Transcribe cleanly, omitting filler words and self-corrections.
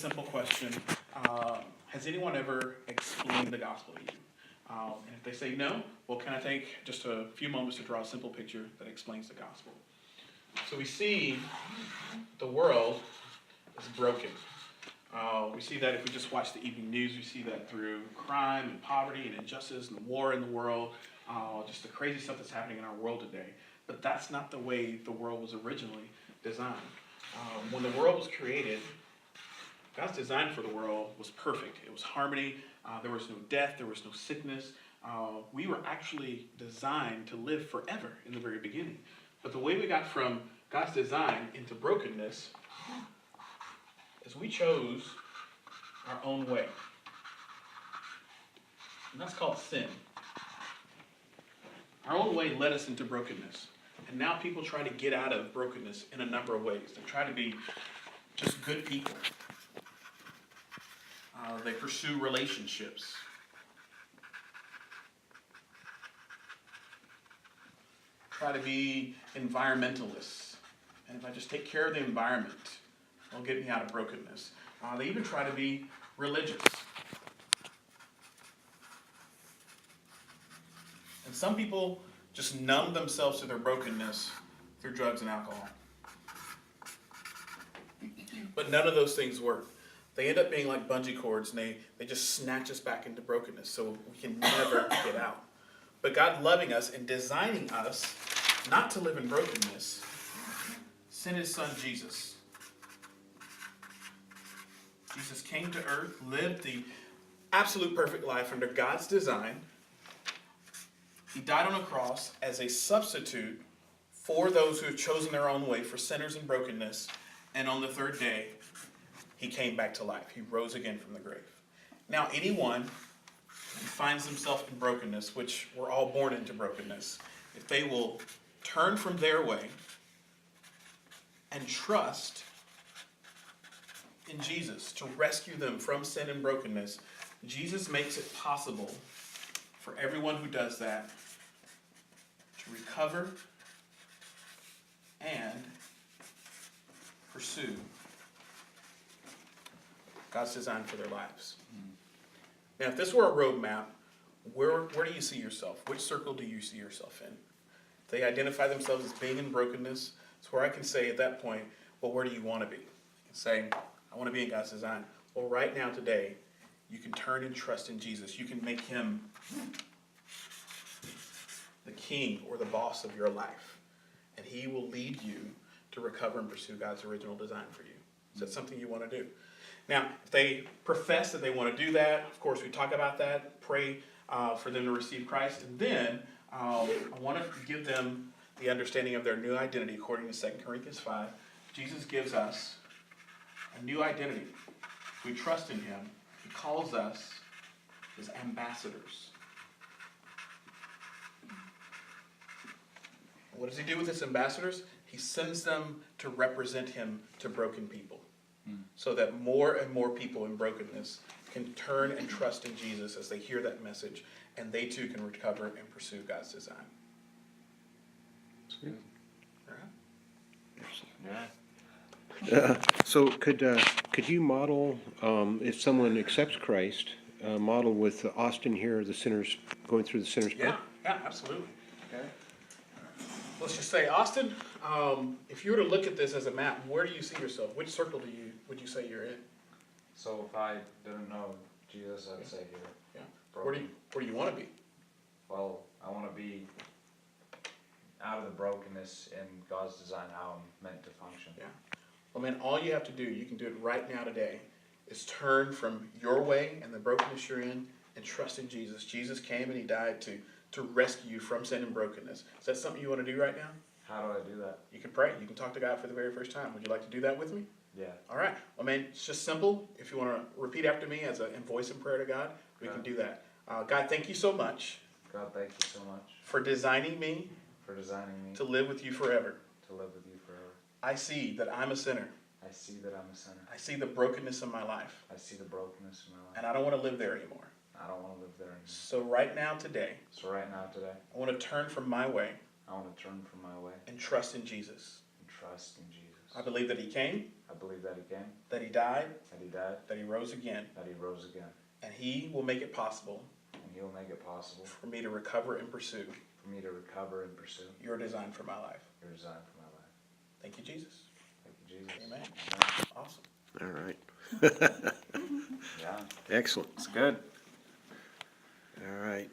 simple question. Has anyone ever explained the gospel to you? And if they say no, well, can I take just a few moments to draw a simple picture that explains the gospel? So we see the world is broken. We see that if we just watch the evening news, we see that through crime and poverty and injustice and the war in the world, just the crazy stuff that's happening in our world today. But that's not the way the world was originally designed. When the world was created, God's design for the world was perfect. It was harmony. There was no death. There was no sickness. We were actually designed to live forever in the very beginning. But the way we got from God's design into brokenness is we chose our own way. And that's called sin. Our own way led us into brokenness. And now people try to get out of brokenness in a number of ways. They try to be just good people. They pursue relationships. Try to be environmentalists. And if I just take care of the environment, it'll get me out of brokenness. They even try to be religious. And some people just numb themselves to their brokenness through drugs and alcohol. But none of those things work. They end up being like bungee cords, and they just snatch us back into brokenness, so we can never get out. But God loving us and designing us not to live in brokenness, sent his son Jesus. Jesus came to earth, lived the absolute perfect life under God's design. He died on a cross as a substitute for those who have chosen their own way, for sinners and brokenness. And on the third day, he came back to life. He rose again from the grave. Now, anyone who finds themselves in brokenness, which we're all born into brokenness, if they will turn from their way and trust in Jesus to rescue them from sin and brokenness, Jesus makes it possible for everyone who does that to recover and pursue God's design for their lives. Now, if this were a roadmap, where do you see yourself? Which circle do you see yourself in? If they identify themselves as being in brokenness, it's where I can say at that point, well, where do you want to be? I can say, I want to be in God's design. Well, right now, today, you can turn and trust in Jesus. You can make him the king or the boss of your life. And he will lead you to recover and pursue God's original design for you. Is that something you want to do? Now, if they profess that they want to do that, of course, we talk about that, pray for them to receive Christ. And then I want to give them the understanding of their new identity according to 2 Corinthians 5. Jesus gives us a new identity. If we trust in him, he calls us his ambassadors. What does he do with his ambassadors? He sends them to represent him to broken people. So that more and more people in brokenness can turn and trust in Jesus as they hear that message, and they too can recover and pursue God's design. Good. All right. So could you model, if someone accepts Christ, model with Austin here, the sinners going through the sinner's prayer? Yeah, absolutely. Okay. Let's just say, Austin, if you were to look at this as a map, where do you see yourself? Which circle would you say you're in? So if I didn't know Jesus, I'd say here. Yeah. Broken. Where do you want to be? Well, I want to be out of the brokenness in God's design, how I'm meant to function. Yeah. Well, man, all you have to do, you can do it right now today, is turn from your way and the brokenness you're in and trust in Jesus. Jesus came and he died to rescue you from sin and brokenness. Is that something you want to do right now? How do I do that? You can pray. You can talk to God for the very first time. Would you like to do that with me? Yeah. All right. Well, man, it's just simple. If you want to repeat after me as a voice in prayer to God, we can do that. God, thank you so much. God, thank you so much for designing me to live with you forever. live with you forever. I see that I'm a sinner. I see that I'm a sinner. I see the brokenness in my life. I see the brokenness in my life. And I don't want to live there anymore. I don't want to live there anymore. So right now, today, I I want to turn from my way want to turn from my way and trust in Jesus. and trust in Jesus. I believe that he came, I believe that he came, that he died, that he died, that he rose again, that he rose again, and he will make it possible and he will make it possible for me to recover and pursue for me to recover and pursue your design for my life. your design for my life. Thank you, Jesus. Thank you, Jesus. Amen. Awesome. All right. Yeah, Excellent. it's good. All right.